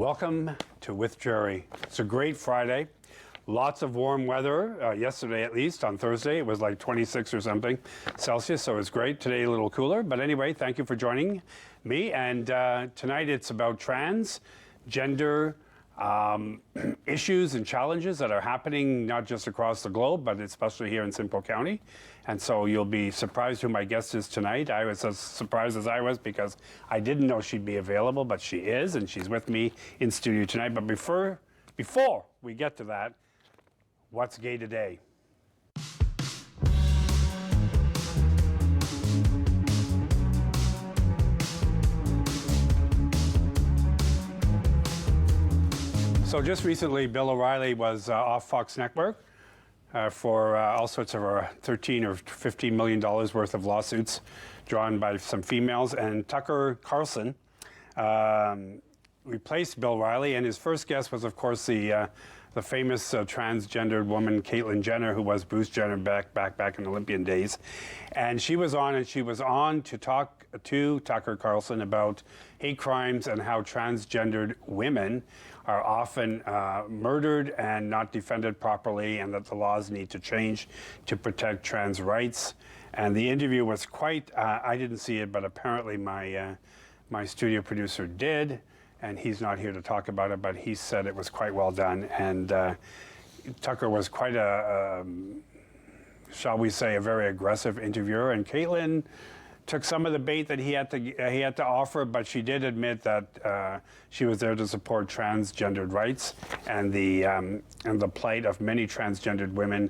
Welcome to With Gerry. It's a great Friday. Lots of warm weather, yesterday at least. On Thursday it was like 26 or something Celsius, so it's great. Today a little cooler, but anyway, thank you for joining me. And tonight it's about transgender issues and challenges that are happening not just across the globe, but especially here in Simcoe County. And so you'll be surprised who my guest is tonight. I was as surprised as I was because I didn't know she'd be available, but she is, and she's with me in studio tonight. But before we get to that, what's gay today? So just recently, Bill O'Reilly was off Fox Network for all sorts of $13 or $15 million worth of lawsuits drawn by some females. And Tucker Carlson replaced Bill O'Reilly, and his first guest was, of course, the famous transgendered woman, Caitlyn Jenner, who was Bruce Jenner back in Olympian days. And she was on to talk to Tucker Carlson about hate crimes and how transgendered women are often murdered and not defended properly, and that the laws need to change to protect trans rights. And the interview was quite, I didn't see it, but apparently my studio producer did, and he's not here to talk about it, but he said it was quite well done. And Tucker was quite shall we say, a very aggressive interviewer, and Caitlyn took some of the bait that he had to offer, but she did admit that she was there to support transgendered rights and the plight of many transgendered women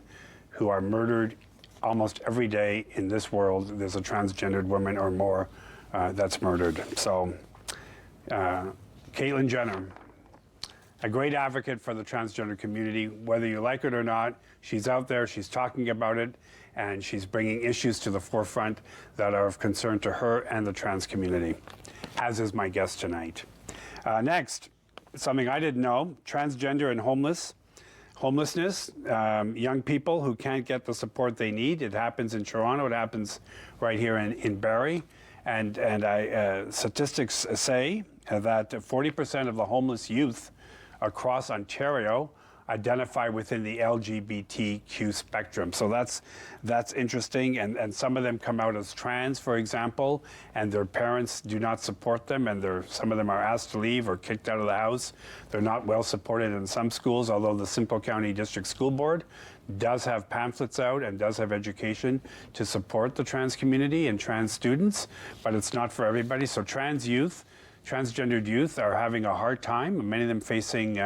who are murdered almost every day in this world. There's a transgendered woman or more that's murdered. So, Caitlyn Jenner, a great advocate for the transgender community. Whether you like it or not, she's out there, she's talking about it, and she's bringing issues to the forefront that are of concern to her and the trans community, as is my guest tonight. Next, something I didn't know, transgender and homelessness, young people who can't get the support they need. It happens in Toronto, it happens right here in Barrie, and statistics say that 40% of the homeless youth across Ontario identify within the LGBTQ spectrum. So that's interesting, and some of them come out as trans, for example, and their parents do not support them, and some of them are asked to leave or kicked out of the house. They're not well supported in some schools, although the Simcoe County District School Board does have pamphlets out and does have education to support the trans community and trans students, but it's not for everybody. So transgendered youth are having a hard time, many of them facing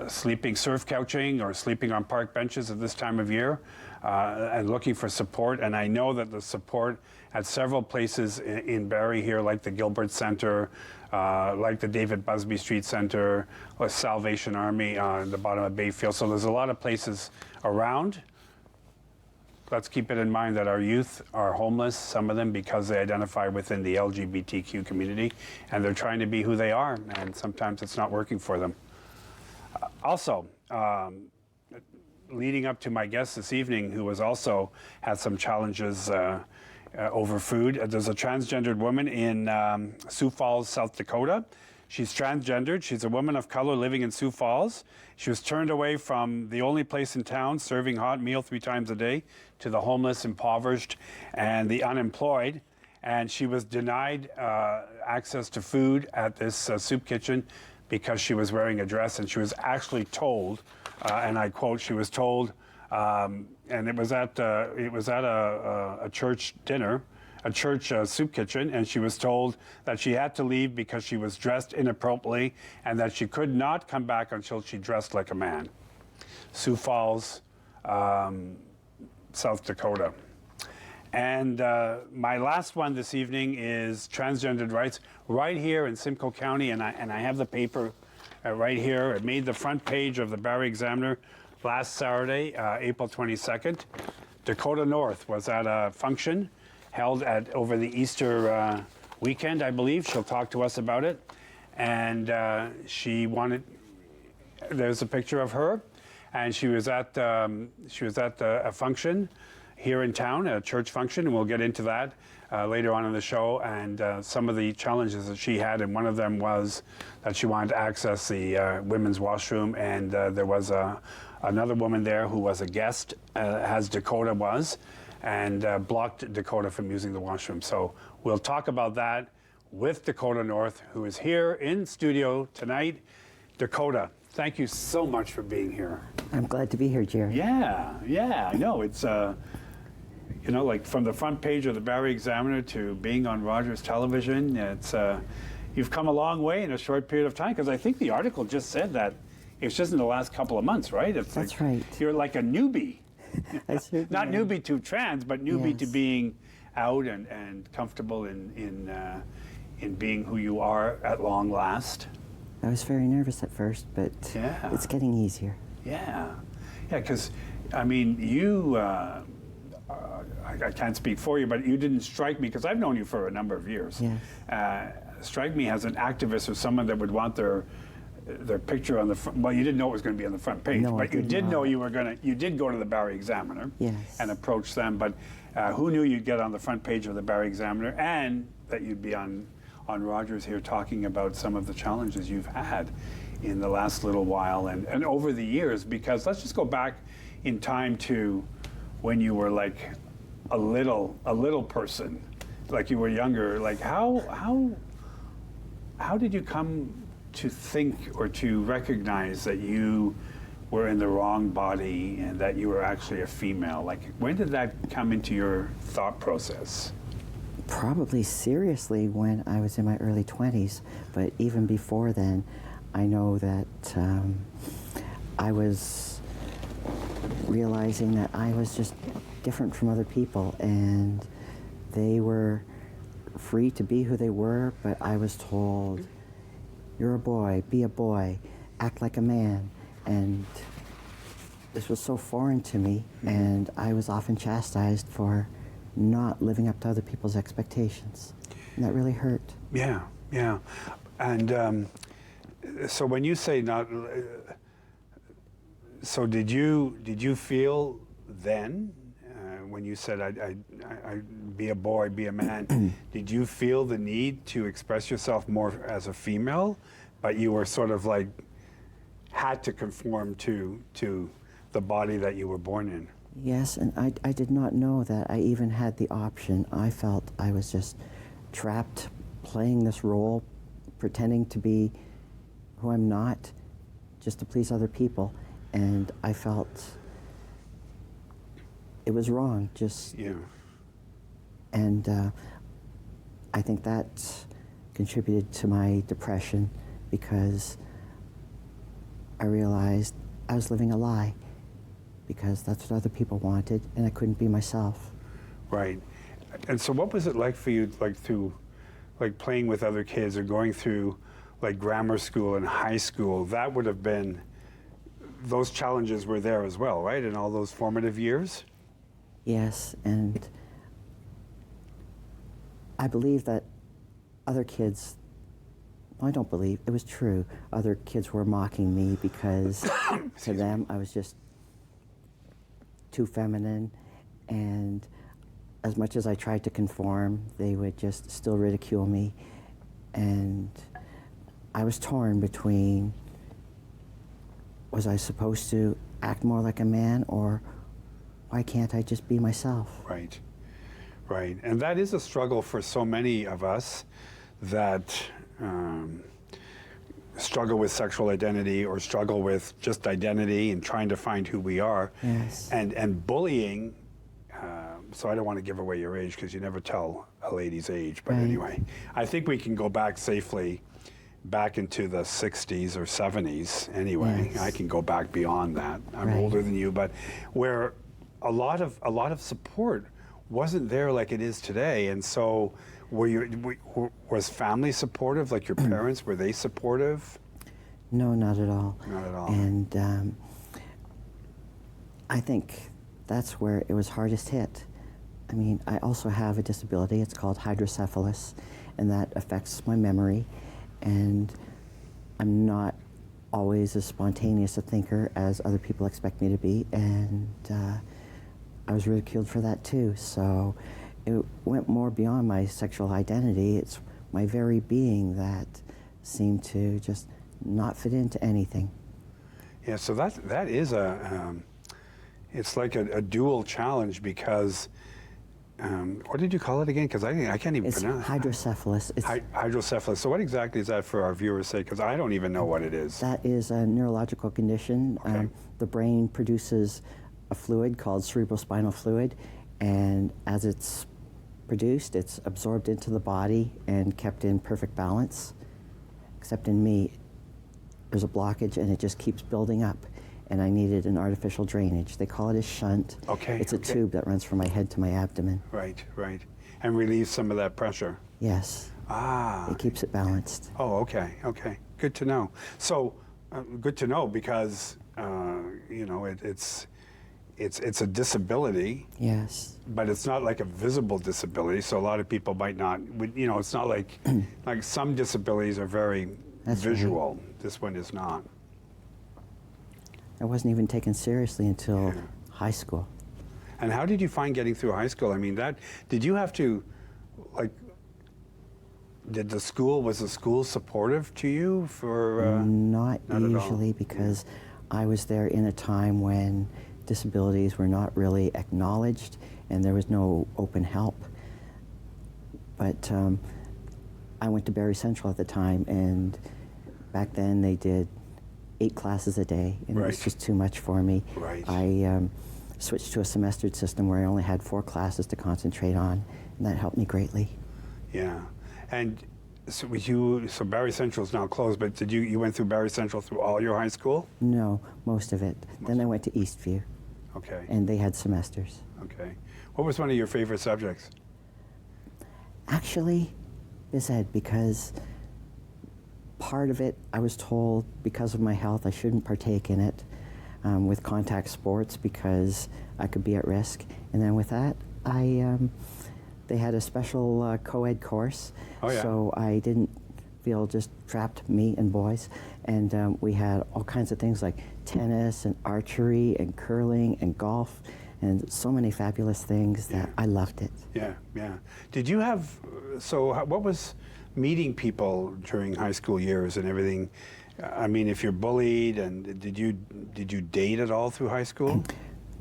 sleeping surf couching or sleeping on park benches at this time of year, and looking for support. And I know that the support at several places in Barrie here, like the Gilbert Centre, like the David Busby Street Centre, or Salvation Army on the bottom of Bayfield. So there's a lot of places around. Let's keep it in mind that our youth are homeless, some of them because they identify within the LGBTQ community, and they're trying to be who they are, and sometimes it's not working for them. Also, leading up to my guest this evening, who had some challenges over food, there's a transgendered woman in Sioux Falls, South Dakota. She's transgendered. She's a woman of color living in Sioux Falls. She was turned away from the only place in town serving hot meal 3 times a day to the homeless, impoverished, and the unemployed. And she was denied access to food at this soup kitchen because she was wearing a dress, and she was actually told, and I quote, she was told, and it was at a church dinner, a church soup kitchen, and she was told that she had to leave because she was dressed inappropriately and that she could not come back until she dressed like a man. Sioux Falls, South Dakota. And my last one this evening is transgendered rights right here in Simcoe County, and I have the paper right here. It made the front page of the Barrie Examiner last Saturday, April 22nd. Dakota North was at a function held over the Easter weekend, I believe. She'll talk to us about it. And there's a picture of her, and she was at a function here in town at a church function, and we'll get into that later on in the show, and some of the challenges that she had, and one of them was that she wanted to access the women's washroom, and there was another woman there who was a guest, as Dakota was, and blocked Dakota from using the washroom. So we'll talk about that with Dakota North, who is here in studio tonight. Dakota, thank you so much for being here. I'm glad to be here, Gerry. Yeah, I know. It's, you know, like from the front page of the Barrie Examiner to being on Rogers Television, it's, you've come a long way in a short period of time, because I think the article just said that it's just in the last couple of months, right? That's like, right. You're like a newbie. Not am. newbie to trans, but newbie to Yes. being out and comfortable in being who you are at long last. I was very nervous at first, but Yeah. it's getting easier. Yeah, because I mean, you. I can't speak for you, but you didn't strike me, because I've known you for a number of years. Yes. Strike me as an activist or someone that would want their picture on the front. Well, you didn't know it was going to be on the front page, No, I but you did did know not. you were going to. You did go to the Barrie Examiner, Yes. and approach them. But who knew you'd get on the front page of the Barrie Examiner, and that you'd be on Rogers here talking about some of the challenges you've had in the last little while and over the years. Because let's just go back in time to when you were like a little person, like you were younger. Like how did you come to think or to recognize that you were in the wrong body and that you were actually a female? Like, when did that come into your thought process? Probably seriously when I was in my early 20s, but even before then, I know that I was realizing that I was just different from other people, and they were free to be who they were, but I was told, you're a boy, be a boy, act like a man, and this was so foreign to me, and I was often chastised for not living up to other people's expectations, and that really hurt. Yeah. And so when you say not, so did you feel then, when you said I be a boy, be a man, did you feel the need to express yourself more as a female, but you were sort of like had to conform to the body that you were born in? Yes, and I did not know that I even had the option. I felt I was just trapped playing this role, pretending to be who I'm not, just to please other people. And I felt it was wrong, just... Yeah. And I think that contributed to my depression, because I realized I was living a lie, because that's what other people wanted, and I couldn't be myself. Right. And so what was it like for you, like through, like playing with other kids or going through like grammar school and high school? That would have been, those challenges were there as well, right? In all those formative years? Yes, and I believe that other kids, well, I don't believe, it was true, other kids were mocking me because to them I was just too feminine, and as much as I tried to conform, they would just still ridicule me, and I was torn between, was I supposed to act more like a man, or why can't I just be myself? Right. And that is a struggle for so many of us that struggle with sexual identity or struggle with just identity and trying to find who we are. Yes. And bullying, so I don't want to give away your age because you never tell a lady's age, but Right. anyway, I think we can go back safely back into the 60s or 70s anyway. Yes. I can go back beyond that. I'm Right. older than you, but where a lot of support wasn't there like it is today. And so was family supportive? Like your parents, were they supportive? No, not at all. Not at all. And I think that's where it was hardest hit. I mean, I also have a disability. It's called hydrocephalus, and that affects my memory. And I'm not always as spontaneous a thinker as other people expect me to be. And I was ridiculed for that too. So it went more beyond my sexual identity. It's my very being that seemed to just not fit into anything. Yeah, so that is it's like a dual challenge because, what did you call it again? Because I can't even It's pronounce it. hydrocephalus. It's, Hydrocephalus. So what exactly is that for our viewers' sake? Because I don't even know what it is. that is a neurological condition. Okay. The brain produces a fluid called cerebrospinal fluid, and as it's produced, it's absorbed into the body and kept in perfect balance. Except in me, there's a blockage and it just keeps building up, and I needed an artificial drainage. They call it a shunt. Okay, It's a okay. tube that runs from my head to my abdomen. Right, right. And relieve some of that pressure. Yes, Ah. it keeps it balanced. Oh, okay, okay. Good to know. So, good to know because you know it's a disability, Yes, but it's not like a visible disability. So a lot of people might not. You know, it's not like like some disabilities are very That's right. visual. This one is not. I wasn't even taken seriously until Yeah. high school. And how did you find getting through high school? I mean, did you have to, like, was the school supportive to you for? Not not at all. usually, because I was there in a time when disabilities were not really acknowledged and there was no open help. But I went to Barrie Central at the time, and back then they did 8 classes a day, and it was Right. just too much for me. Right. I switched to a semestered system where I only had 4 classes to concentrate on, and that helped me greatly. Yeah, and so so Barrie Central is now closed, but you went through Barrie Central through all your high school? No, most of it. Then I went to Eastview, Okay, and they had semesters. okay. What was one of your favorite subjects? Actually, phys ed, because part of it, I was told because of my health I shouldn't partake in it with contact sports because I could be at risk. And then with that, they had a special co-ed course, Oh, yeah. so I didn't feel just trapped, me and boys. And we had all kinds of things like tennis and archery and curling and golf and so many fabulous things that I loved it. Yeah, yeah. Did you have, what was meeting people during high school years and everything? I mean, if you're bullied, and did you date at all through high school?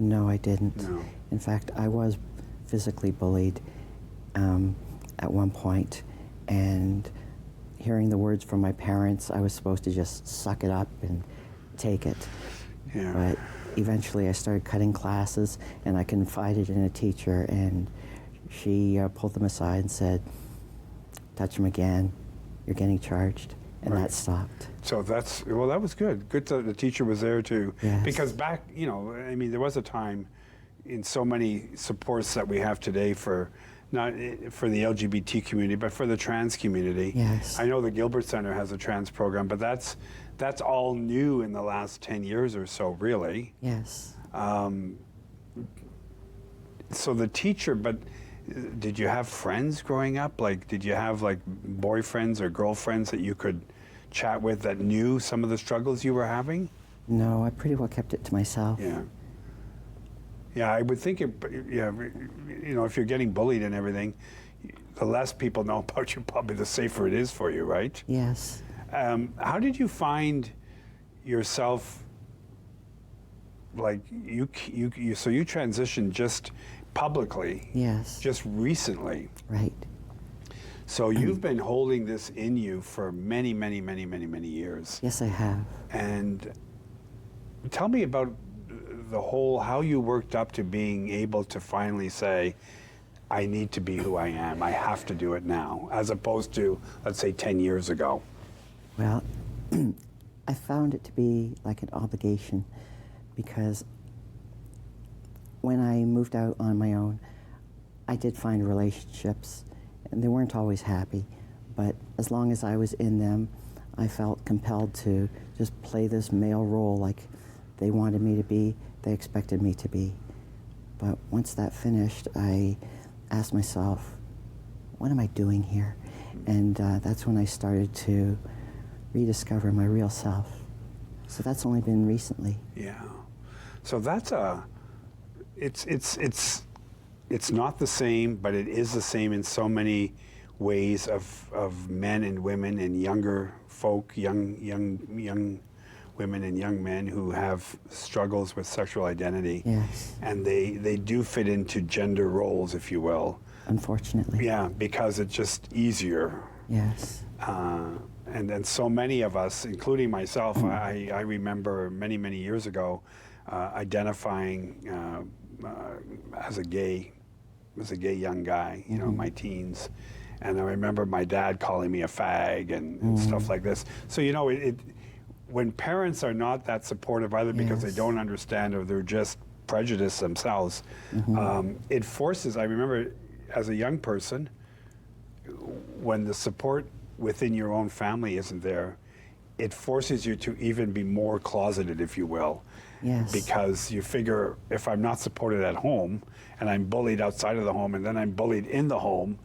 No, I didn't. No. In fact, I was physically bullied at one point, and hearing the words from my parents, I was supposed to just suck it up and take it. Yeah. But eventually I started cutting classes, and I confided in a teacher, and she pulled them aside and said, "Touch them again, you're getting charged." And Right. that stopped. So that was good. Good that the teacher was there to, Yes. because back, you know, I mean, there was a time in so many supports that we have today for, not for the LGBT community, but for the trans community. Yes. I know the Gilbert Center has a trans program, but that's all new in the last 10 years or so, really. Yes. So the teacher, but did you have friends growing up? Like, did you have like boyfriends or girlfriends that you could chat with that knew some of the struggles you were having? No, I pretty well kept it to myself. Yeah. Yeah, I would think, yeah, you know, if you're getting bullied and everything, the less people know about you, probably the safer it is for you, right? Yes. How did you find yourself, like, so you transitioned just publicly, Yes. just recently. Right. So you've been holding this in you for many, many, many, many, many years. Yes, I have. And tell me about how you worked up to being able to finally say, I need to be who I am. I have to do it now, as opposed to, let's say, 10 years ago. Well, I found it to be like an obligation because when I moved out on my own, I did find relationships, and they weren't always happy, but as long as I was in them, I felt compelled to just play this male role like they wanted me to be, they expected me to be. But once that finished, I asked myself, what am I doing here? And that's when I started to rediscover my real self. So that's only been recently. Yeah. So that's it's not the same, but it is the same in so many ways of men and women and younger folk, young women and young men who have struggles with sexual identity. Yes. And they do fit into gender roles, if you will. Unfortunately. Yeah, because it's just easier. Yes. And then so many of us, including myself, I remember many years ago identifying as a gay young guy, you know, in my teens. And I remember my dad calling me a fag and stuff like this. So, you know, when parents are not that supportive, either because they don't understand or they're just prejudiced themselves, it forces, I remember as a young person, when the support within your own family isn't there, it forces you to even be more closeted, if you will. Yes. Because you figure, if I'm not supported at home and I'm bullied outside of the home and then I'm bullied in the home,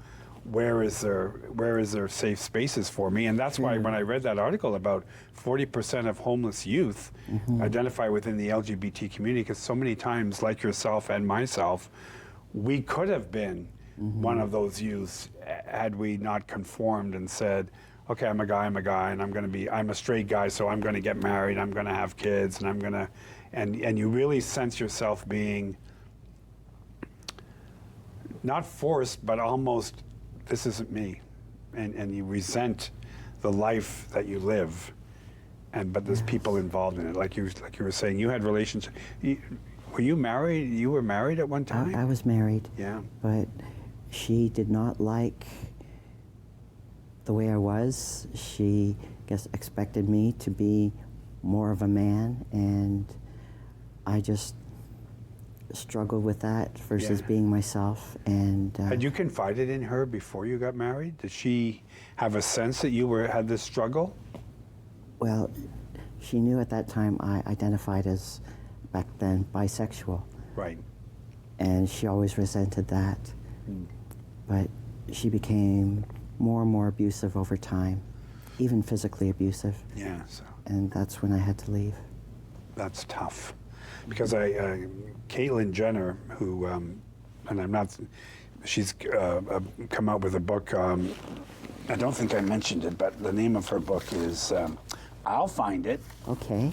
where is there safe spaces for me? And that's why when I read that article about 40% of homeless youth identify within the LGBT community, because so many times, like yourself and myself, we could have been one of those youths had we not conformed and said, okay, I'm a guy, and I'm a straight guy, so I'm going to get married, I'm going to have kids, and you really sense yourself being not forced, but almost, this isn't me, and you resent the life that you live, but there's people involved in it, like you were saying. You had relationships. Were you married? You were married at one time? I was married. Yeah. But she did not like the way I was. She, I guess, expected me to be more of a man, and I just struggled with that versus being myself. And had you confided in her before you got married? Did she have a sense that you had this struggle? Well, she knew at that time I identified as, back then, bisexual. Right. And she always resented that. But she became more and more abusive over time, even physically abusive. Yeah. So And that's when I had to leave. that's tough, because Caitlyn Jenner, who, and I'm not, she's come out with a book. I don't think I mentioned it, but the name of her book is, I'll find it. Okay.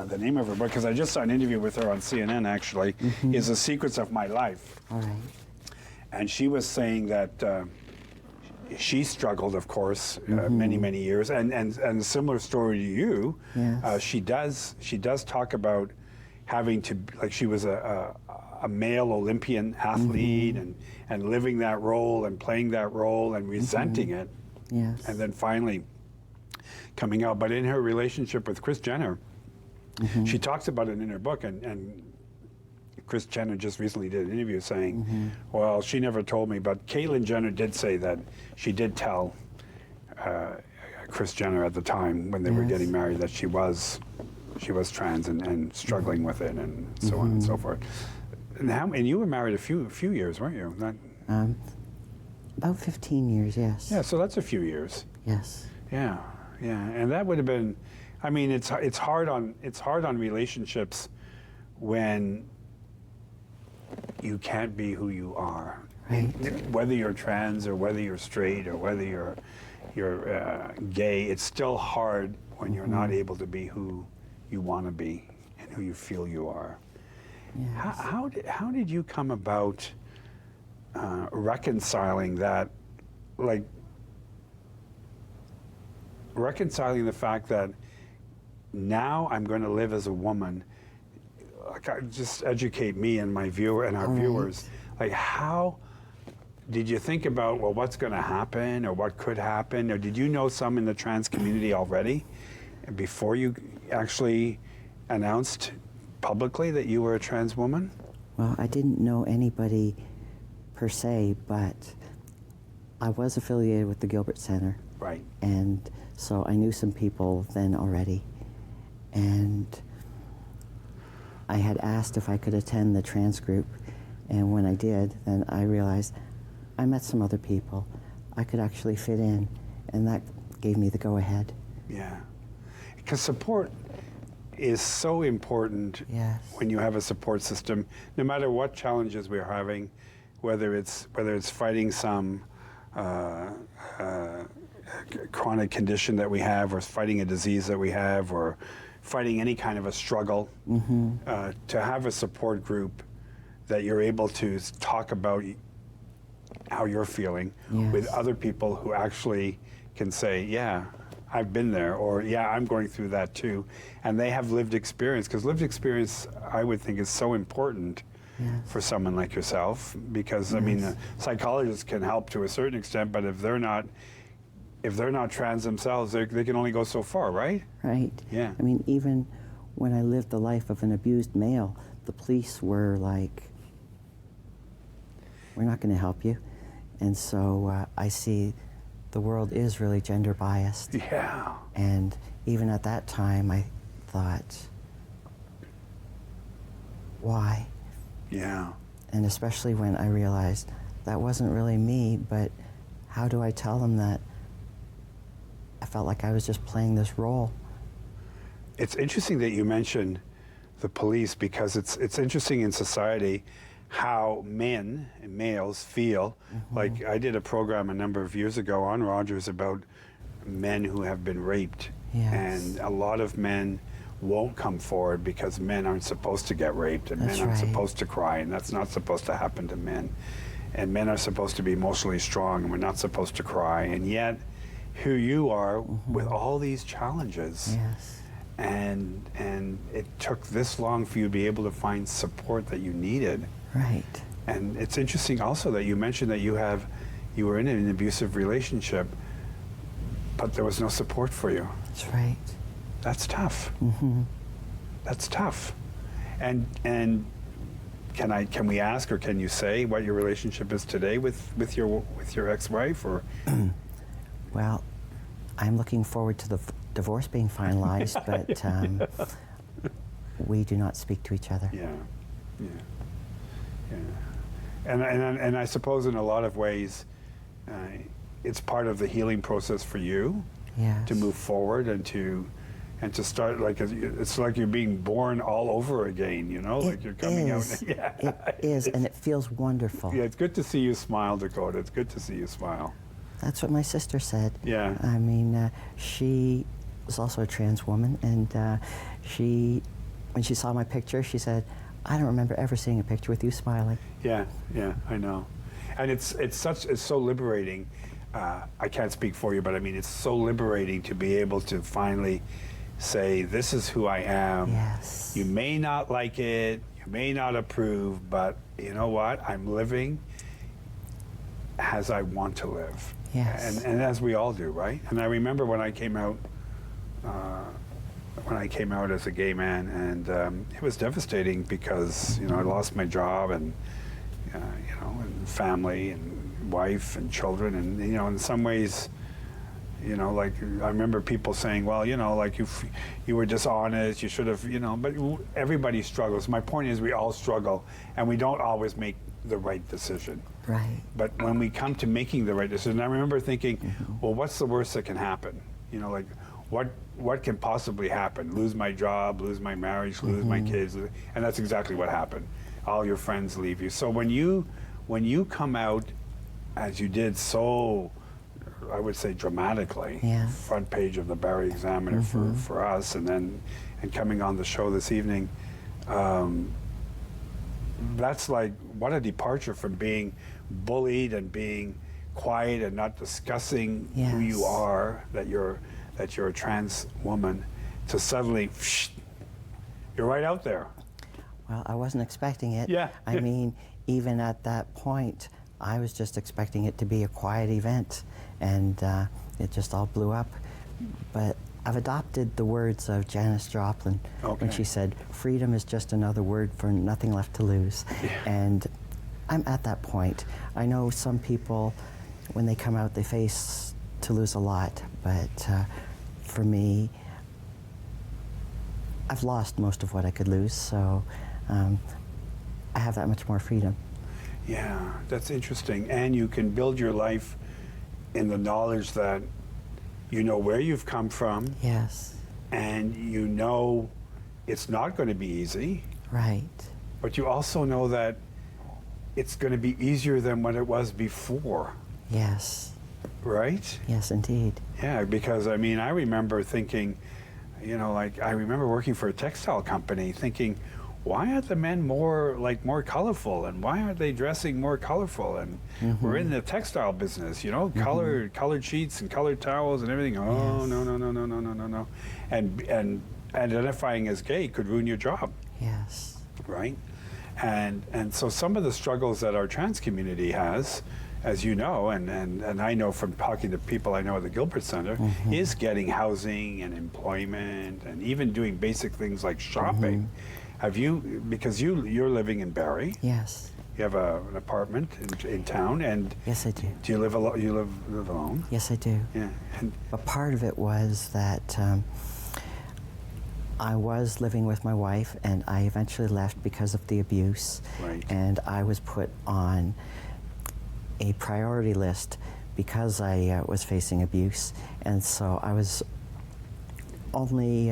The name of her book, because I just saw an interview with her on CNN actually, is The Secrets of My Life. All right. And she was saying that she struggled, of course, many years, and a similar story to you. Yes. She does talk about having to, like, she was a male Olympian athlete and living that role and playing that role and resenting it, Yes. and then finally coming out. But in her relationship with Kris Jenner, she talks about it in her book, and Kris Jenner just recently did an interview saying, well, she never told me, but Caitlyn Jenner did say that she did tell Kris Jenner at the time when they were getting married that she was trans and struggling with it and so on and so forth. And you were married a few years, weren't you? About 15 years, yes. Yeah, so that's a few years. Yes. Yeah, and that would have been. I mean, it's hard on relationships when you can't be who you are, Right. whether you're trans or whether you're straight or whether you're gay. It's still hard when you're not able to be who you want to be and who you feel you are. Yes. How did you come about reconciling that, like reconciling the fact that now I'm going to live as a woman? Like, just educate me and my viewer and our viewers. Like, how did you think about, well, what's going to happen or what could happen? Or did you know some in the trans community already before you actually announced publicly that you were a trans woman? Well, I didn't know anybody per se, but I was affiliated with the Gilbert Center. Right. And so I knew some people then already. And I had asked if I could attend the trans group, and when I did, then I realized I met some other people. I could actually fit in, and that gave me the go-ahead. Yeah. Because support, is so important Yes. when you have a support system, no matter what challenges we're having, whether it's fighting some chronic condition that we have, or fighting a disease that we have, or fighting any kind of a struggle. To have a support group that you're able to talk about how you're feeling Yes. with other people who actually can say, yeah, I've been there, or yeah, I'm going through that too. And they have lived experience, because lived experience, I would think, is so important Yes. for someone like yourself, because I mean, psychologists can help to a certain extent, but if they're not trans themselves, they can only go so far, right? Right. Yeah. I mean, even when I lived the life of an abused male, the police were like, we're not going to help you. And so I see the world is really gender biased. Yeah. And even at that time, I thought, why? Yeah. And especially when I realized that wasn't really me, but how do I tell them that I felt like I was just playing this role? It's interesting that you mentioned the police, because it's interesting in society how men and males feel. Like, I did a program a number of years ago on Rogers about men who have been raped. Yes. And a lot of men won't come forward because men aren't supposed to get raped, and That's men aren't right. supposed to cry, and that's not supposed to happen to men. And men are supposed to be emotionally strong, and we're not supposed to cry. And yet, here you are with all these challenges. Yes. And it took this long for you to be able to find support that you needed. Right. And it's interesting also that you mentioned that you were in an abusive relationship, but there was no support for you. That's right. That's tough. That's tough. And can we ask, or can you say what your relationship is today with your ex-wife, or? Well, I'm looking forward to the divorce being finalized, but we do not speak to each other. Yeah, yeah, yeah. And I suppose in a lot of ways, it's part of the healing process for you. Yes. To move forward and to start, like, it's like you're being born all over again, you know, like you're coming out. Yeah. It is, and it feels wonderful. Yeah, it's good to see you smile, Dakota. It's good to see you smile. That's what my sister said. Yeah. I mean, she was also a trans woman, and when she saw my picture, she said, I don't remember ever seeing a picture with you smiling. Yeah, yeah, I know. And it's so liberating. I can't speak for you, but I mean, it's so liberating to be able to finally say, this is who I am. Yes. You may not like it, you may not approve, but you know what? I'm living as I want to live. Yes. And as we all do, right? And I remember when I came out as a gay man, and it was devastating because, you know, I lost my job, and you know, and family and wife and children, and you know, in some ways, you know, like, I remember people saying, well, you know, like, you were dishonest, you should have, you know, but everybody struggles. My point is, we all struggle, and we don't always make the right decision. Right. But when we come to making the right decision, I remember thinking, well, what's the worst that can happen? You know, like, what can possibly happen? Lose my job, lose my marriage, lose my kids, and that's exactly what happened. All your friends leave you. So when you come out, as you did, so I would say dramatically, Yeah. front page of the Barrie Examiner for us, and coming on the show this evening, that's like, what a departure from being bullied and being quiet and not discussing who you Yes. are, that you're a trans woman, to suddenly, you're right out there. Well, I wasn't expecting it. Yeah. I mean, even at that point, I was just expecting it to be a quiet event, and it just all blew up. But I've adopted the words of Janis Joplin when she said, freedom is just another word for nothing left to lose. Yeah. And I'm at that point. I know some people, when they come out, they face to lose a lot, but for me, I've lost most of what I could lose, so I have that much more freedom. Yeah, that's interesting. And you can build your life in the knowledge that you know where you've come from, Yes. and you know it's not going to be easy, Right. but you also know that it's going to be easier than what it was before, Yes. right? Yes, indeed. Yeah, because I mean, I remember thinking, you know, like I remember working for a textile company thinking, why aren't the men more colorful, and why aren't they dressing more colorful? And we're in the textile business, you know, colored sheets and colored towels and everything. Oh, Yes. no. And identifying as gay could ruin your job, Yes. right? And so some of the struggles that our trans community has, as you know, and I know from talking to people I know at the Gilbert Center, is getting housing and employment and even doing basic things like shopping. Have you, because you're living in Barrie, Yes. you have an apartment in town, and Yes, I do. do you live alone? You live alone? Yes, I do. Yeah. And But part of it was that I was living with my wife, and I eventually left because of the abuse. Right. And I was put on a priority list because I was facing abuse. And so I was only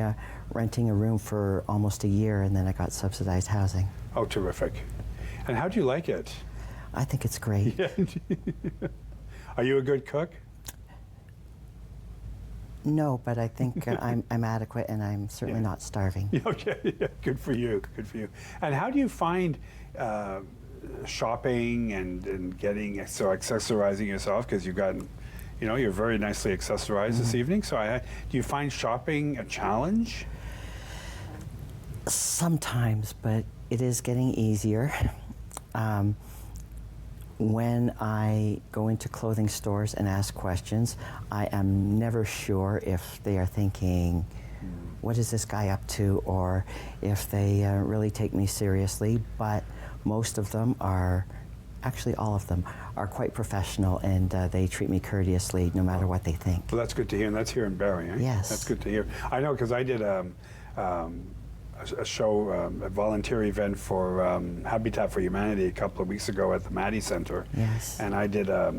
renting a room for almost a year, and then I got subsidized housing. oh, terrific. And how do you like it? I think it's great. Yeah. Are you a good cook? No, but I think I'm adequate, and I'm certainly not starving. Okay, yeah, good for you, good for you. And how do you find shopping and getting, so accessorizing yourself, because you've gotten, you know, you're very nicely accessorized this evening, so do you find shopping a challenge? Sometimes, but it is getting easier. When I go into clothing stores and ask questions, I am never sure if they are thinking, what is this guy up to, or if they really take me seriously. But most of them are, actually all of them, are quite professional, and they treat me courteously no matter what they think. Well, that's good to hear, and that's here in Barrie, eh? Yes. That's good to hear. I know, because I did a show, a volunteer event for Habitat for Humanity a couple of weeks ago at the Maddie Center. Yes. And I did a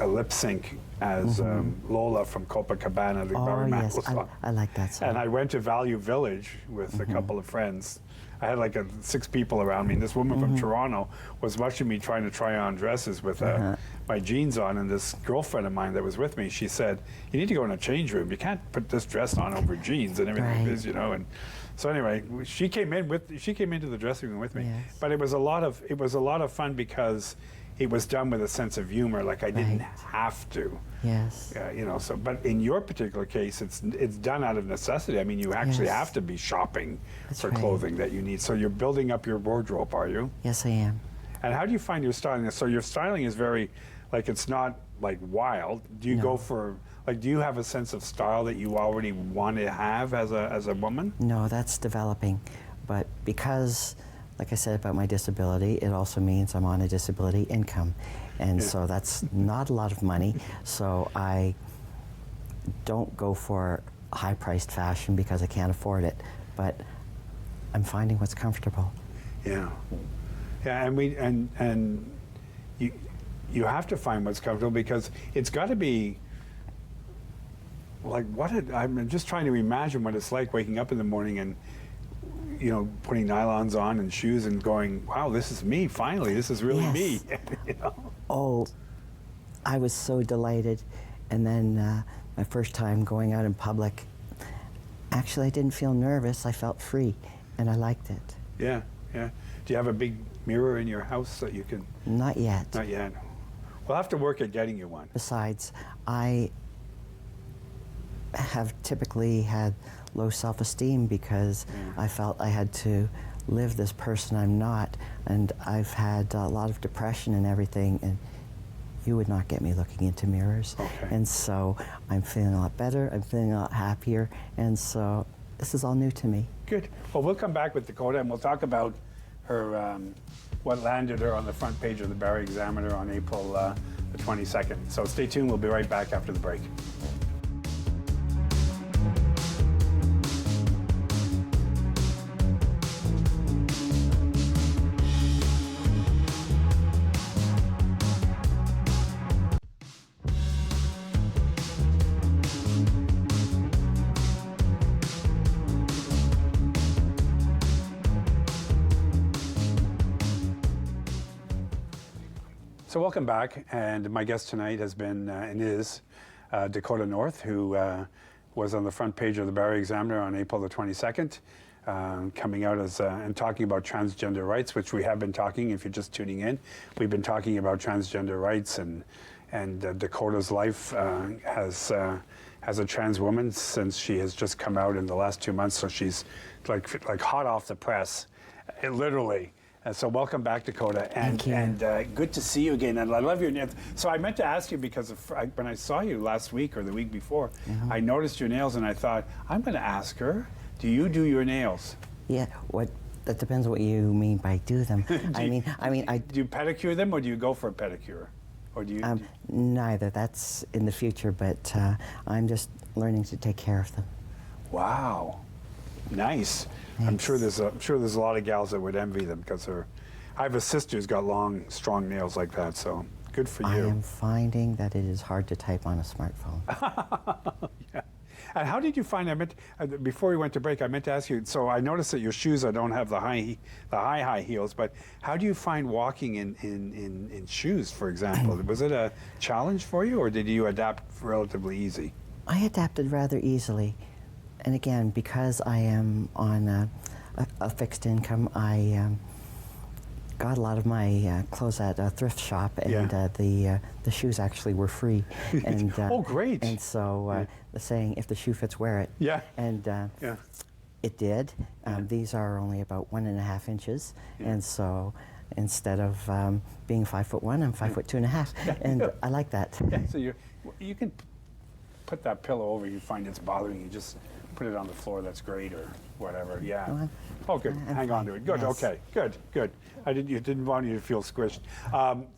lip sync as Lola from Copacabana, the Oh, Barrie yes, Manilow song. I like that song. And I went to Value Village with a couple of friends. I had like 6 people around me, and this woman from Toronto was watching me trying to try on dresses with my jeans on, and this girlfriend of mine that was with me, she said, you need to go in a change room. You can't put this dress on over jeans and everything like Right. this, you know. And so anyway, she came into the dressing room with me. Yes. But it was a lot of fun because it was done with a sense of humor, like I didn't Right. have to. Yes. You know, so, but in your particular case, it's done out of necessity. I mean, you actually Yes. have to be shopping That's for right. clothing that you need. So you're building up your wardrobe, are you? Yes, I am. And how do you find your styling? So your styling is very, like, it's not like wild. Do you No. go for, like, do you have a sense of style that you already want to have as a woman? No, that's developing. But because, like I said about my disability, it also means I'm on a disability income. And Yeah. so that's not a lot of money. So I don't go for high-priced fashion because I can't afford it. But I'm finding what's comfortable. Yeah, yeah, and you have to find what's comfortable, because it's got to be like I'm just trying to imagine what it's like waking up in the morning and, you know, putting nylons on and shoes and going, wow, this is me. Finally, this is really me. Yes. You know? Oh, I was so delighted. And then my first time going out in public, actually I didn't feel nervous. I felt free, and I liked it. Yeah, yeah. Do you have a big mirror in your house that you can? Not yet. Not yet. We'll have to work at getting you one. Besides, I have typically had low self-esteem because I felt I had to live this person I'm not, and I've had a lot of depression and everything, and you would not get me looking into mirrors. Okay. And so I'm feeling a lot better, I'm feeling a lot happier, and so this is all new to me. Good. Well, we'll come back with Dakota, and we'll talk about her, what landed her on the front page of the Barrie Examiner on April the 22nd. So stay tuned. We'll be right back after the break. So welcome back, and my guest tonight has been and is Dakota North, who was on the front page of the Barrie Examiner on April the 22nd, coming out as and talking about transgender rights, which we have been talking. If you're just tuning in, we've been talking about transgender rights, and Dakota's life as a trans woman since she has just come out in the last 2 months. So she's like hot off the press, literally. So welcome back, Dakota, and good to see you again. And I love your nails. So I meant to ask you because when I saw you last week or the week before, I noticed your nails, and I thought I'm going to ask her. Do you do your nails? Yeah. That depends what you mean by do them. I mean, do you pedicure them, or do you go for a pedicure, or do you? Neither. That's in the future, but I'm just learning to take care of them. Wow. Nice. I'm sure there's a lot of gals that would envy them because I have a sister who's got long, strong nails like that. So good for you. I am finding that it is hard to type on a smartphone. Yeah. And how did you find? Before we went to break, I meant to ask you. So I noticed that your shoes, I don't have the high heels. But how do you find walking in shoes, for example? Was it a challenge for you, or did you adapt relatively easy? I adapted rather easily. And again, because I am on a fixed income, I got a lot of my clothes at a thrift shop, and the shoes actually were free. And oh, great! And so the saying, "If the shoe fits, wear it." Yeah. And it did. These are only about 1.5 inches, and so instead of being 5'1", I'm 5'2.5", and I like that. Yeah. So you can put that pillow over you find it's bothering you, just put it on the floor. That's great, or whatever. Yeah. Oh, good. Hang on to it. Good. Yes. Okay. Good. You didn't want you to feel squished.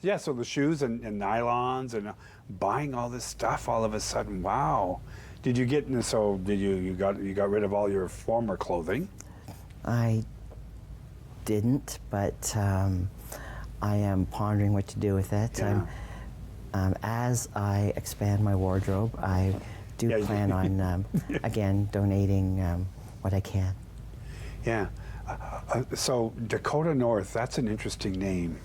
Yeah. So the shoes and nylons and buying all this stuff all of a sudden. Wow. Did you get? So did you got rid of all your former clothing? I didn't, but I am pondering what to do with it. Yeah. As I expand my wardrobe, I do plan on, again, donating what I can. Yeah. So Dakota North, that's an interesting name.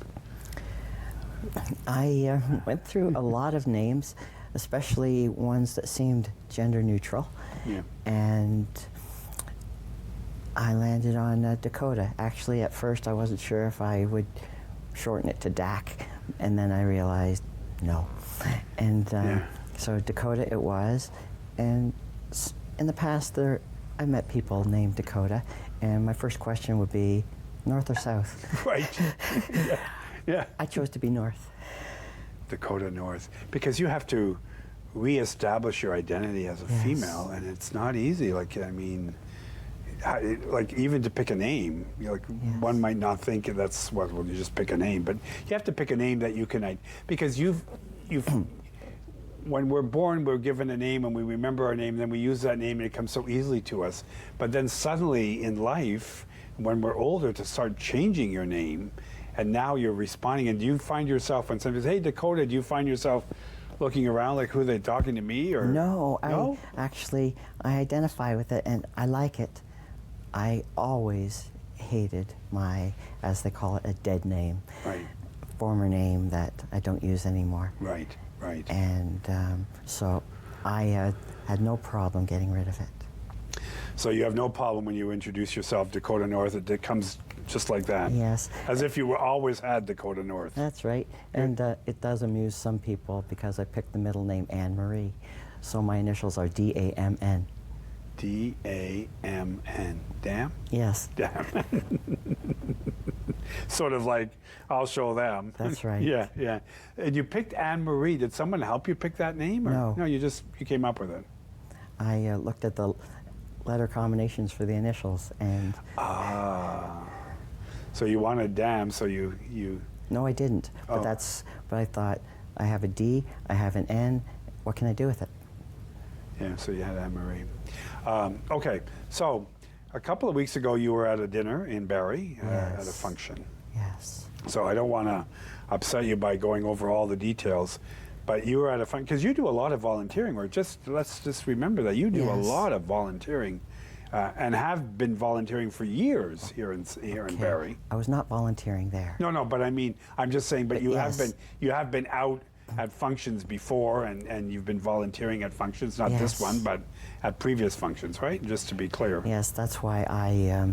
I went through a lot of names, especially ones that seemed gender neutral. Yeah. And I landed on Dakota. Actually, at first, I wasn't sure if I would shorten it to Dak, and then I realized no. And so Dakota it was. And in the past, I met people named Dakota, and my first question would be, north or south? Right. Yeah. I chose to be north. Dakota North, because you have to reestablish your identity as a female, and it's not easy. Like, I mean, like even to pick a name, one might not think that's well, you just pick a name, but you have to pick a name that you can, because you've when we're born, we're given a name and we remember our name, then we use that name and it comes so easily to us. But then suddenly in life, when we're older, to start changing your name, and now you're responding, and do you find yourself, when somebody says, "Hey, Dakota," do you find yourself looking around like, who are they talking to me? Or No? I identify with it and I like it. I always hated my, as they call it, a dead name. Right. Former name that I don't use anymore. Right. And so I had no problem getting rid of it. So you have no problem when you introduce yourself, Dakota North, it comes just like that? Yes. As if you always had Dakota North. That's right. And it does amuse some people because I picked the middle name Anne Marie. So my initials are D-A-M-N. D-A-M-N. Damn? Yes. Damn. Sort of like, I'll show them. That's right. Yeah. And you picked Anne Marie. Did someone help you pick that name? Or? No. No, you came up with it. I looked at the letter combinations for the initials and... So you wanted Damn, so you... No, I didn't. But I thought, I have a D, I have an N, what can I do with it? Yeah, so you had Anne Marie. Okay, so a couple of weeks ago you were at a dinner in Barrie at a function. Yes. So I don't want to upset you by going over all the details, but you were at a function, because you do a lot of volunteering work. Let's just remember that you do a lot of volunteering and have been volunteering for years here in Barrie. I was not volunteering there. No, but I mean, I'm just saying, but you yes. have been out at functions before, and you've been volunteering at functions, not this Yes. one, but at previous functions, right? Just to be clear. Yes, that's why I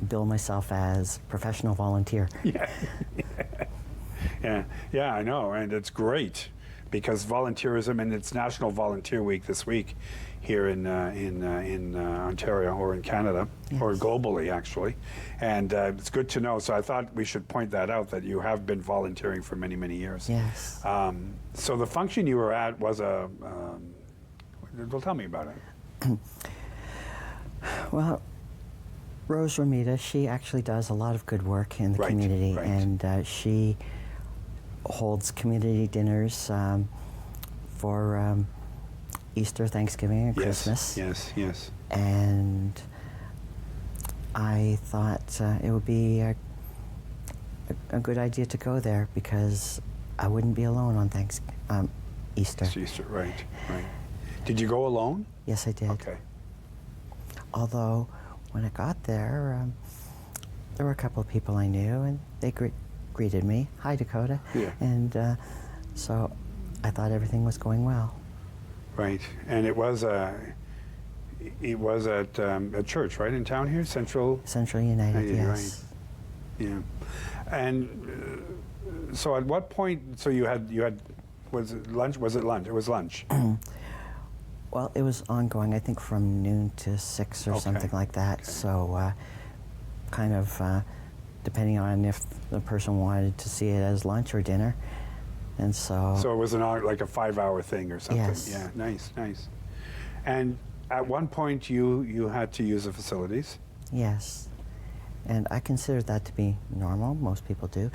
bill myself as professional volunteer. Yeah, I know, and it's great because volunteerism, and it's National Volunteer Week this week here in Ontario or in Canada, or globally actually, and it's good to know. So I thought we should point that out, that you have been volunteering for many, many years. Yes. So the function you were at was a. Well, tell me about it. Well, Rose Romita, she actually does a lot of good work in the Right, community, right. and she holds community dinners for Easter, Thanksgiving, and Christmas. Yes. And I thought it would be a good idea to go there because I wouldn't be alone on Easter. It's Easter, right. Did you go alone? Yes, I did. Okay. Although, when I got there, there were a couple of people I knew, and they greeted me. Hi, Dakota. Yeah. And so I thought everything was going well. Right, and it was at a church, right, in town here, Central United, yes. Right. Yeah, and so at what point? So you had was it lunch? Was it lunch? It was lunch. Well, it was ongoing. I think from noon to 6 or something like that. Okay. So, kind of depending on if the person wanted to see it as lunch or dinner, and so. So it was like a 5-hour thing or something. Yes. Yeah, nice. And at one point, you had to use the facilities. Yes, and I consider that to be normal. Most people do.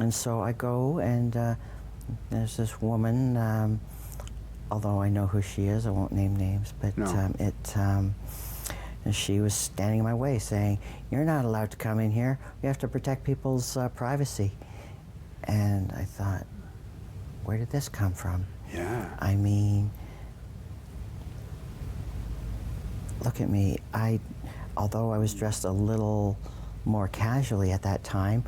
And so I go, and there's this woman. Although I know who she is, I won't name names. But No. And she was standing in my way, saying, "You're not allowed to come in here. We have to protect people's privacy." And I thought, where did this come from? Yeah. I mean, look at me. Although I was dressed a little more casually at that time,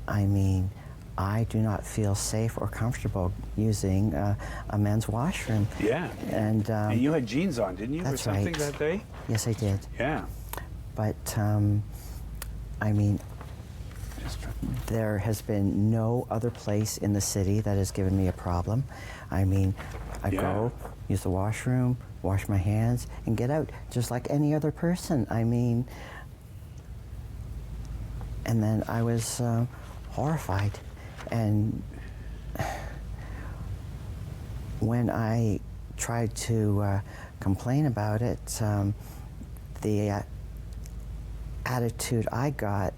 I mean, I do not feel safe or comfortable using a men's washroom. Yeah. And you had jeans on, didn't you, or that's something right. that day? Yes, I did. Yeah. But I mean, there has been no other place in the city that has given me a problem. I mean, I go, use the washroom, wash my hands, and get out just like any other person. I mean, and then I was horrified. And when I tried to complain about it, the attitude I got,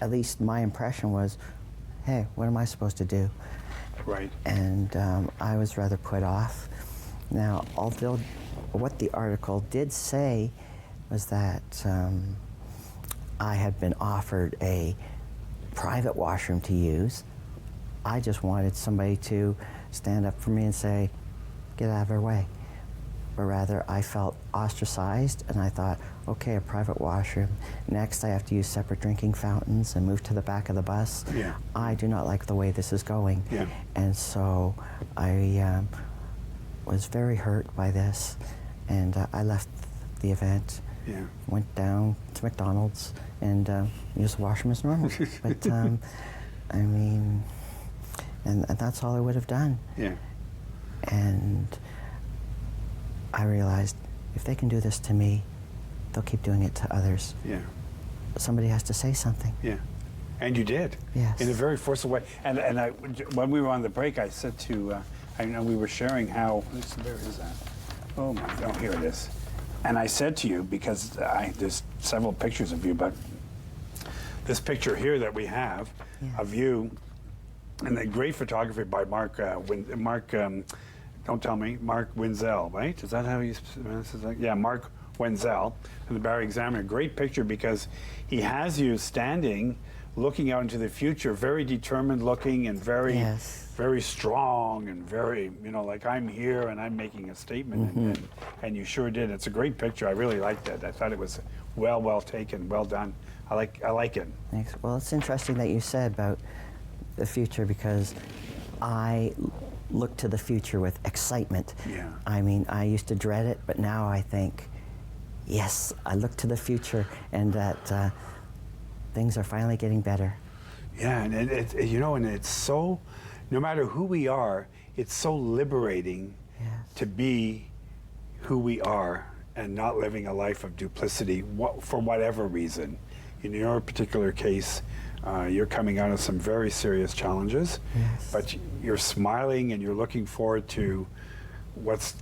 at least my impression was, hey, what am I supposed to do? Right. And I was rather put off. Now, although what the article did say was that I had been offered a private washroom to use, I just wanted somebody to stand up for me and say, get out of our way. But rather, I felt ostracized, and I thought, okay, a private washroom. Next, I have to use separate drinking fountains and move to the back of the bus. Yeah. I do not like the way this is going. Yeah. And so I was very hurt by this, and I left the event, Yeah. went down to McDonald's, and used the washroom as normal. But, I mean, and that's all I would have done. Yeah. And I realized if they can do this to me, they'll keep doing it to others. Yeah. Somebody has to say something. Yeah. And you did. Yes. In a very forceful way. And when we were on the break, I said to, I know we were sharing how, where is that? Oh my, oh, here it is. And I said to you, because there's several pictures of you, but this picture here that we have of you, and the great photography by Mark, don't tell me, Mark Wenzel, right? Is that how you pronounce it? Yeah, Mark Wenzel, in the Barrie Examiner. Great picture because he has you standing looking out into the future, very determined looking and very, Yes. very strong and very, like I'm here and I'm making a statement. And you sure did. It's a great picture. I really liked it. I thought it was well taken, well done. I like it. Thanks. Well, it's interesting that you said about the future because I look to the future with excitement. Yeah. I mean, I used to dread it, but now I think, yes, I look to the future and that things are finally getting better. Yeah, and and it's so, no matter who we are, it's so liberating Yes. to be who we are and not living a life of duplicity for whatever reason. In your particular case, you're coming out of some very serious challenges, Yes. but you're smiling and you're looking forward to what's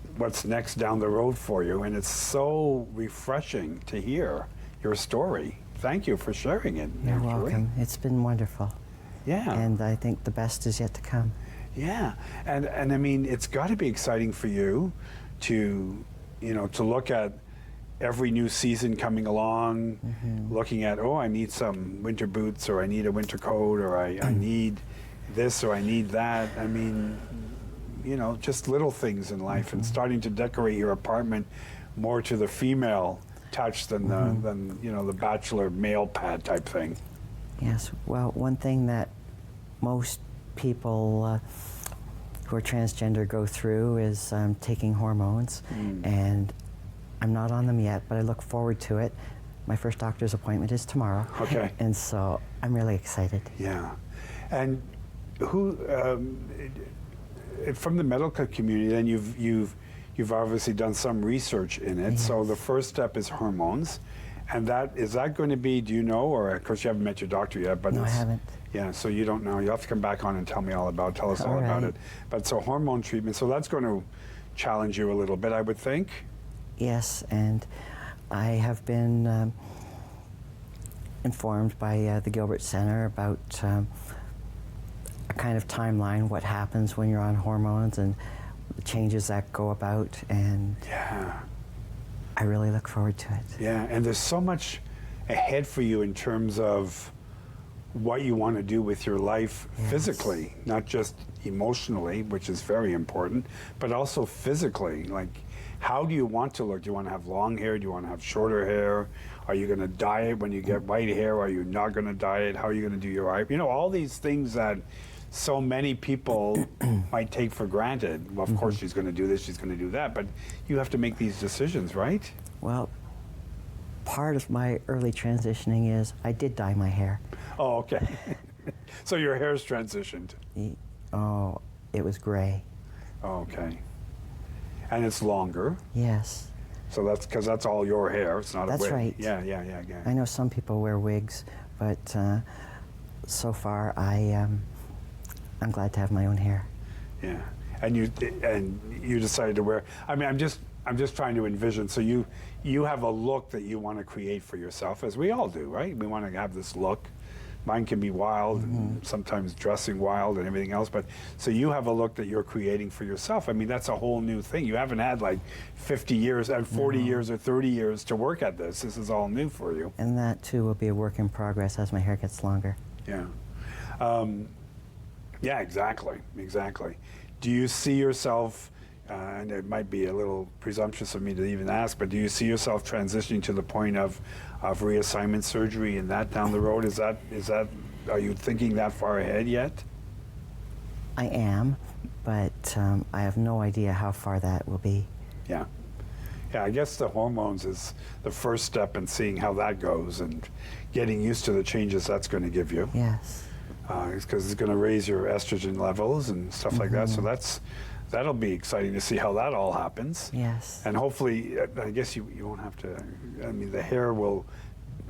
next down the road for you, and it's so refreshing to hear your story. Thank you for sharing it. You're actually. welcome. It's been wonderful. Yeah. And I think the best is yet to come. Yeah, and I mean, it's got to be exciting for you to, to look at every new season coming along, looking at, oh, I need some winter boots, or I need a winter coat, or I need this, or I need that. I mean, just little things in life, and starting to decorate your apartment more to the female touch than the bachelor male pad type thing. Yes. Well, one thing that most people who are transgender go through is taking hormones, and I'm not on them yet, but I look forward to it. My first doctor's appointment is tomorrow. Okay. And so I'm really excited. Yeah, and who from the medical community? Then you've obviously done some research in it. Yes. So the first step is hormones, and is that going to be? Do you know? Or of course you haven't met your doctor yet, but No, I haven't. Yeah, so you don't know. You have to come back on and tell us all about right. it. But so hormone treatment. So that's going to challenge you a little bit, I would think. Yes, and I have been informed by the Gilbert Center about a kind of timeline, what happens when you're on hormones and the changes that go about, and Yeah. I really look forward to it. Yeah, and there's so much ahead for you in terms of what you want to do with your life physically, not just emotionally, which is very important, but also physically. Like, how do you want to look? Do you want to have long hair? Do you want to have shorter hair? Are you going to dye it when you get white hair? Are you not going to dye it? How are you going to do your eye? All these things that so many people might take for granted. Well, of course she's going to do this, she's going to do that, but you have to make these decisions, right? Well, part of my early transitioning is I did dye my hair. Oh, okay. So your hair's transitioned. Oh, it was gray. Oh, okay. And it's longer. Yes. So that's because that's all your hair. It's not That's a wig. right. Yeah. I know some people wear wigs, but so far I'm glad to have my own hair. Yeah. And you decided to wear. I mean, I'm just trying to envision. So you have a look that you want to create for yourself, as we all do, right? We want to have this look. Mine can be wild, and sometimes dressing wild and everything else. But so you have a look that you're creating for yourself. I mean, that's a whole new thing. You haven't had like 50 years and 40 years or 30 years to work at this. This is all new for you. And that too will be a work in progress as my hair gets longer. Yeah. Yeah, exactly. Do you see yourself, and it might be a little presumptuous of me to even ask, but do you see yourself transitioning to the point of reassignment surgery and that down the road? Is that, are you thinking that far ahead yet? I am, but I have no idea how far that will be. Yeah. Yeah, I guess the hormones is the first step in seeing how that goes and getting used to the changes that's going to give you. Yes. Because it's going to raise your estrogen levels and stuff like that. So that'll be exciting to see how that all happens. Yes. And hopefully, I guess you won't have to, I mean, the hair will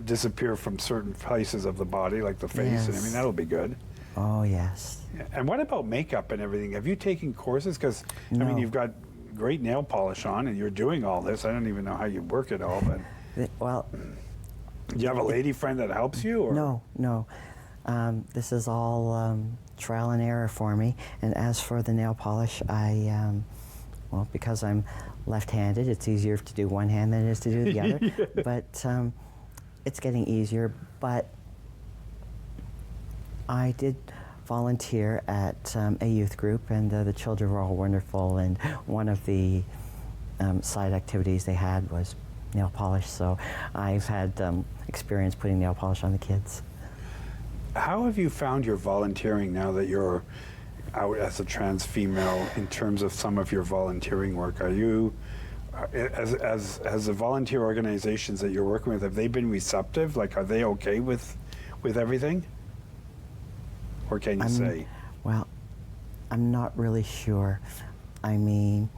disappear from certain places of the body, like the face, and I mean, Yes. that'll be good. Oh, yes. Yeah. And what about makeup and everything? Have you taken courses? Because, I mean, No. you've got great nail polish on and you're doing all this. I don't even know how you work it all, but Well, do you have a lady friend that helps you? Or? no. This is all trial and error for me. And as for the nail polish, well, because I'm left-handed, it's easier to do one hand than it is to do the other. But it's getting easier. But I did volunteer at a youth group, and the children were all wonderful, and one of the side activities they had was nail polish, so I've had experience putting nail polish on the kids. How have you found your volunteering now that you're out as a trans female in terms of some of your volunteering work? Are you, as the volunteer organizations that you're working with, have they been receptive? Like, are they okay with everything? Or can you say? Well, I'm not really sure. I mean,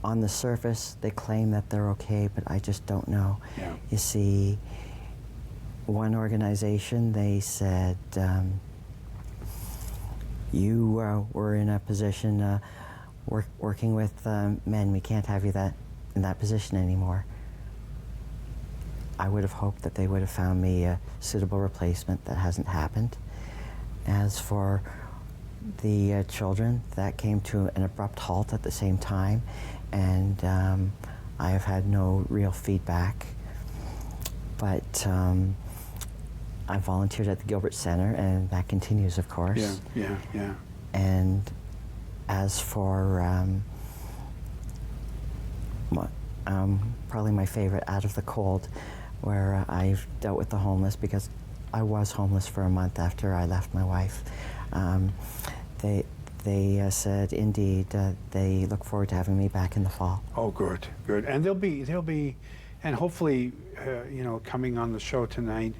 on the surface, they claim that they're okay, but I just don't know. Yeah. You see, one organization, they said, you were in a position working with men. We can't have you in that position anymore. I would have hoped that they would have found me a suitable replacement. That hasn't happened. As for the children, that came to an abrupt halt at the same time, and I have had no real feedback. But I volunteered at the Gilbert Center, and that continues, of course. Yeah. And as for probably my favorite, Out of the Cold, where I've dealt with the homeless, because I was homeless for a month after I left my wife. They said, indeed, they look forward to having me back in the fall. Oh, good. And they'll be, and hopefully, coming on the show tonight,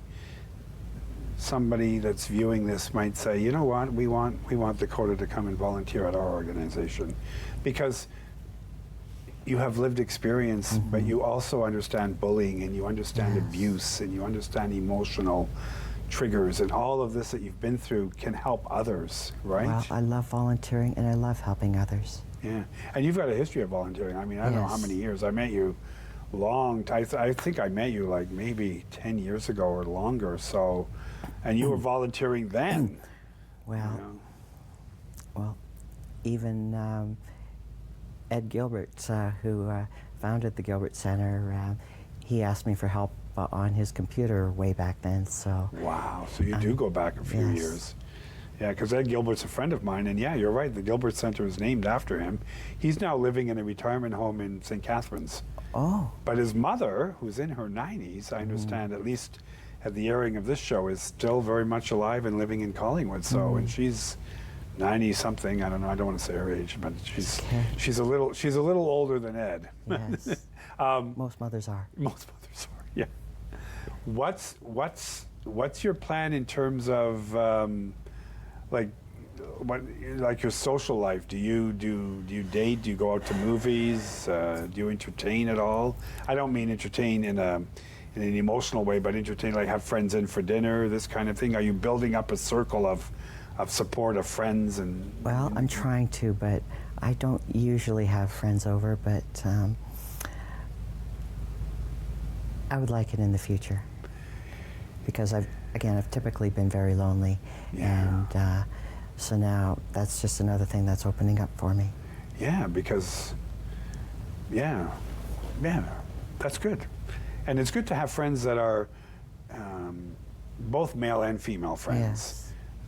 somebody that's viewing this might say, you know what, we want Dakota to come and volunteer at our organization, because you have lived experience, but you also understand bullying, and you understand abuse, and you understand emotional triggers, and all of this that you've been through can help others, right? Well, I love volunteering, and I love helping others. Yeah, and you've got a history of volunteering. I mean, I don't know how many years. I met you long time. I think I met you like maybe 10 years ago or longer, so, and you were volunteering then. Well, well, even Ed Gilbert, who founded the Gilbert Center, he asked me for help on his computer way back then. So wow, so you do go back a few years. Yeah, because Ed Gilbert's a friend of mine, and yeah, you're right, the Gilbert Center is named after him. He's now living in a retirement home in St. Catharines. Oh. But his mother, who's in her 90s, I understand, at least at the airing of this show, is still very much alive and living in Collingwood. So, and she's 90-something. I don't know. I don't want to say her age, but she's a little older than Ed. Yes. Most mothers are. Most mothers are. Yeah. What's your plan in terms of like your social life? Do you date? Do you go out to movies? Do you entertain at all? I don't mean entertain in an emotional way, but entertain like have friends in for dinner, this kind of thing. Are you building up a circle of support of friends and? Well, I'm trying to, but I don't usually have friends over. But I would like it in the future, because I've typically been very lonely, and so now that's just another thing that's opening up for me. Yeah, because that's good, and it's good to have friends that are both male and female friends. Yes.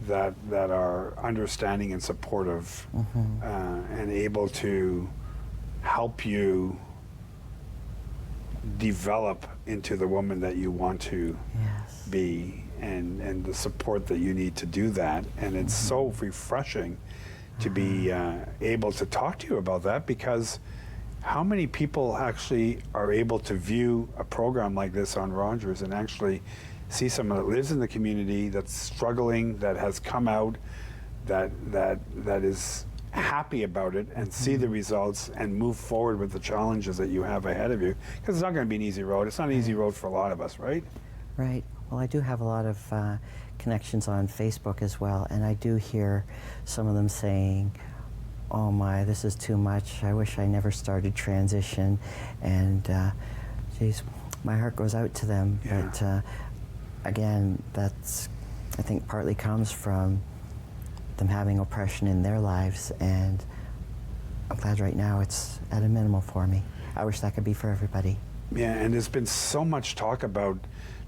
that are understanding and supportive, and able to help you develop into the woman that you want to be, and the support that you need to do that. And it's so refreshing to be able to talk to you about that, because how many people actually are able to view a program like this on Rogers and actually see someone that lives in the community, that's struggling, that has come out, that is happy about it, and see the results and move forward with the challenges that you have ahead of you, because it's not going to be an easy road. It's not an easy road for a lot of us, right? Right. Well, I do have a lot of connections on Facebook as well, and I do hear some of them saying, oh my, this is too much, I wish I never started transition, and geez, my heart goes out to them. But again, that's, I think, partly comes from them having oppression in their lives, and I'm glad right now it's at a minimal for me. I wish that could be for everybody. Yeah, and there's been so much talk about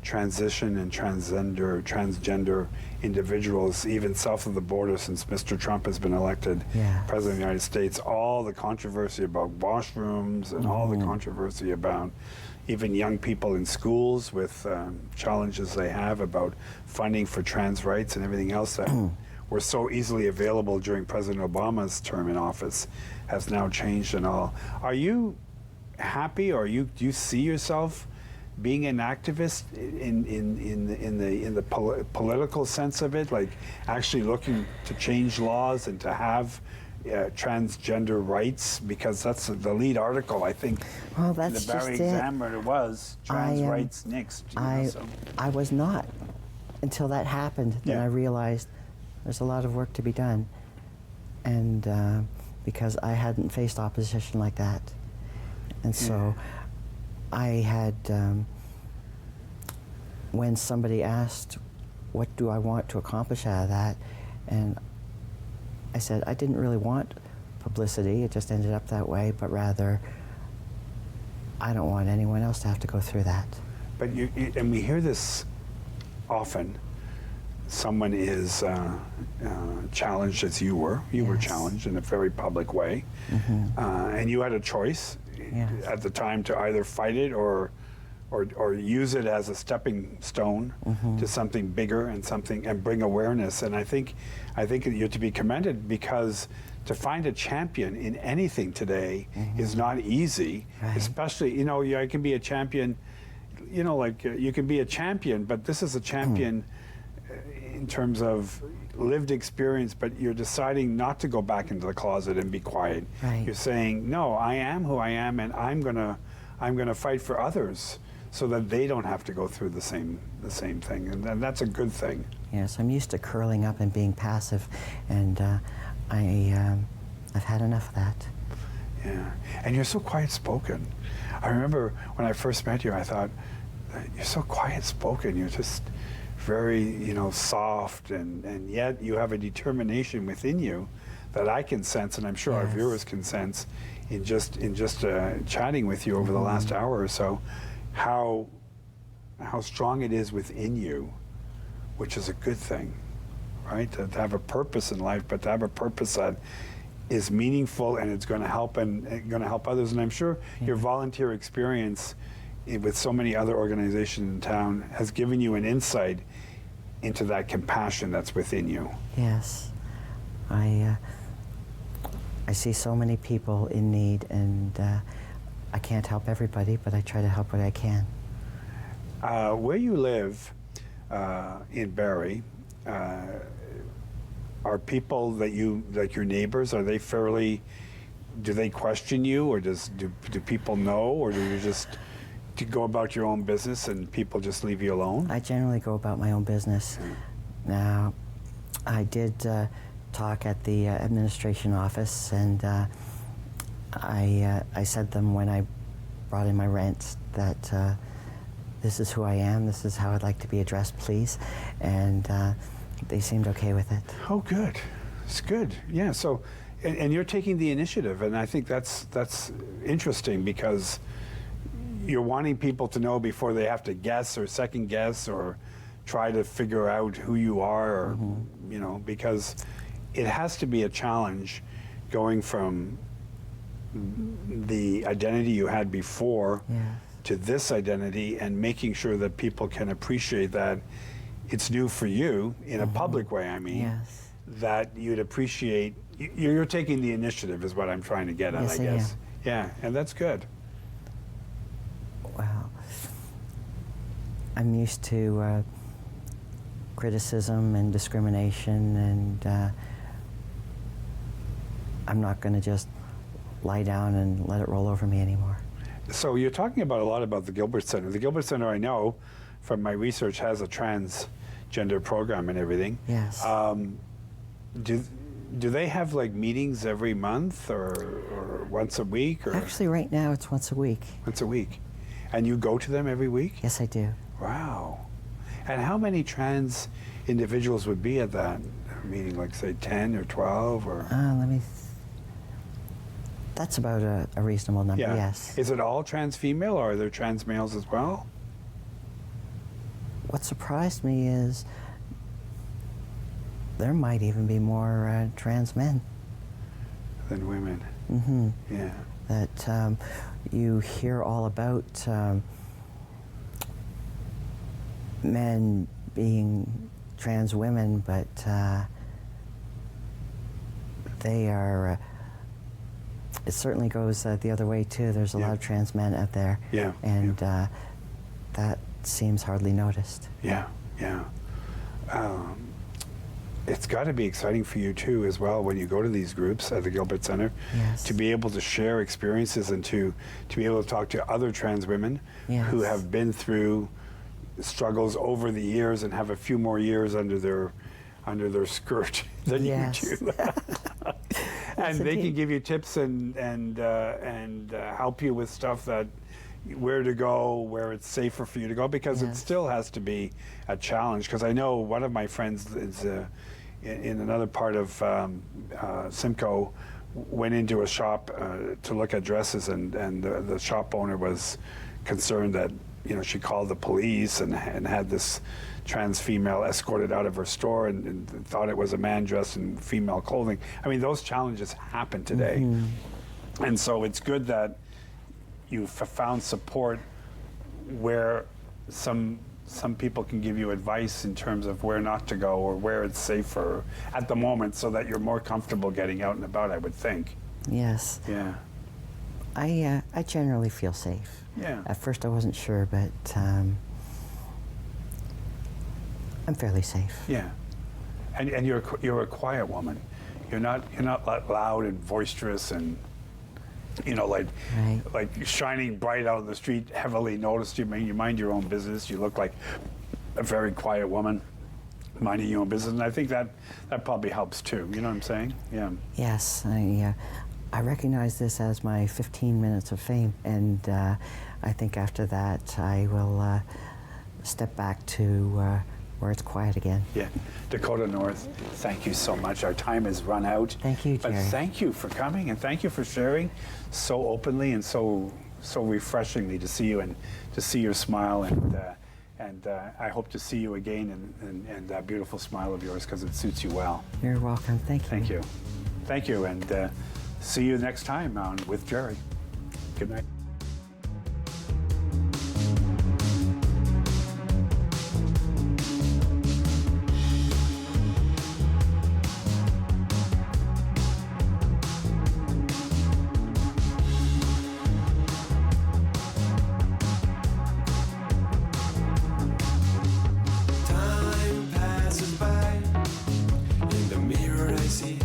transition and transgender individuals, even south of the border, since Mr. Trump has been elected President of the United States. All the controversy about washrooms and all the controversy about even young people in schools with challenges they have about funding for trans rights and everything else that were so easily available during President Obama's term in office has now changed and all. Are you happy, or do you see yourself being an activist in the political sense of it, like actually looking to change laws and to have transgender rights? Because that's the lead article, I think. Well, that's the Barry just Examiner was trans rights next. I was not until that happened. Then I realized there's a lot of work to be done, and because I hadn't faced opposition like that. And so I had, when somebody asked, what do I want to accomplish out of that? And I said, I didn't really want publicity, it just ended up that way, but rather, I don't want anyone else to have to go through that. But and we hear this often, someone is challenged as you were. You were challenged in a very public way, and you had a choice at the time to either fight it or use it as a stepping stone to something bigger and bring awareness. And I think you're to be commended, because to find a champion in anything today is not easy, especially, you can be a champion, you can be a champion, but this is a champion in terms of lived experience, but you're deciding not to go back into the closet and be quiet. You're saying, no, I am who I am, and I'm gonna fight for others so that they don't have to go through the same thing, and that's a good thing. Yes, I'm used to curling up and being passive, and I've had enough of that. Yeah, and you're so quiet-spoken. I remember when I first met you, I thought, you're so quiet-spoken. You're just very, soft, and yet you have a determination within you that I can sense, and I'm sure our viewers can sense in just chatting with you over the last hour or so, how strong it is within you, which is a good thing, right? To have a purpose in life, but to have a purpose that is meaningful and it's going to help others. And I'm sure your volunteer experience with so many other organizations in town has given you an insight into that compassion that's within you. Yes, I see so many people in need, and I can't help everybody, but I try to help what I can. Where you live in Barrie, are people that like your neighbors, are they do they question you, or do people know, or do you just go about your own business and people just leave you alone? I generally go about my own business. Now, I did talk at the administration office, and I said them when I brought in my rent that this is who I am, this is how I'd like to be addressed, please, and they seemed okay with it. Oh, good. It's good. Yeah. So, and you're taking the initiative, and I think that's interesting, because you're wanting people to know before they have to guess or second guess or try to figure out who you are, or because it has to be a challenge going from the identity you had before to this identity, and making sure that people can appreciate that it's new for you in a public way. I mean, that you'd appreciate. You're taking the initiative, is what I'm trying to get at, I guess. Yeah, and that's good. Well, I'm used to criticism and discrimination, and I'm not going to just lie down and let it roll over me anymore. So you're talking about a lot about the Gilbert Center. The Gilbert Center, I know from my research, has a transgender program and everything. Yes. Do they have like meetings every month or once a week? Or? Actually, right now it's once a week. Once a week. And you go to them every week? Yes, I do. Wow. And how many trans individuals would be at that meeting, like say 10 or 12 or? Let me That's about a reasonable number, Yeah. yes. Is it all trans female, or are there trans males as well? What surprised me is there might even be more trans men. Than women. Mm-hmm. Yeah. That you hear all about men being trans women, but they are, it certainly goes the other way too. There's a lot of trans men out there. Yeah. And that seems hardly noticed. Yeah, yeah. It's got to be exciting for you too, as well, when you go to these groups at the Gilbert Center, Yes. to be able to share experiences and to be able to talk to other trans women who Yes. have been through struggles over the years and have a few more years under their skirt than Yes. you do. And they can indeed. give you tips and help you with stuff that where to go, where it's safer for you to go, because it Yes. still has to be a challenge. Because I know one of my friends is in another part of Simcoe, went into a shop to look at dresses, and the shop owner was concerned that, you know, she called the police and had this trans female escorted out of her store and thought it was a man dressed in female clothing. I mean, those challenges happen today. Mm-hmm. And so it's good that you've found support where some people can give you advice in terms of where not to go or where it's safer at the moment, so that you're more comfortable getting out and about, I would think. Yes. Yeah. I generally feel safe. Yeah. At first I wasn't sure, but I'm fairly safe. Yeah. And you're a quiet woman. You're not loud and boisterous and, you know, like shining bright out in the street, heavily noticed. You mind your own business. You look like a very quiet woman minding your own business, and I think that probably helps too. You know what I'm saying? Yeah. Yes, I recognize this as my 15 minutes of fame, and I think after that I will step back to where it's quiet again. Yeah. Dakota North, thank you so much. Our time has run out. Thank you, But Gerry. thank you for coming, and thank you for sharing so openly and so refreshingly to see you and to see your smile, and I hope to see you again and that beautiful smile of yours, because it suits you well. You're welcome. Thank you. Thank you. Thank you, and see you next time on With Gerry. Good night. Time passes by. In the mirror I see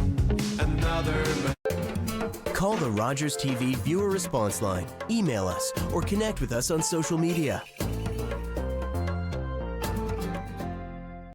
another man. Call the Rogers TV viewer response line, email us, or connect with us on social media.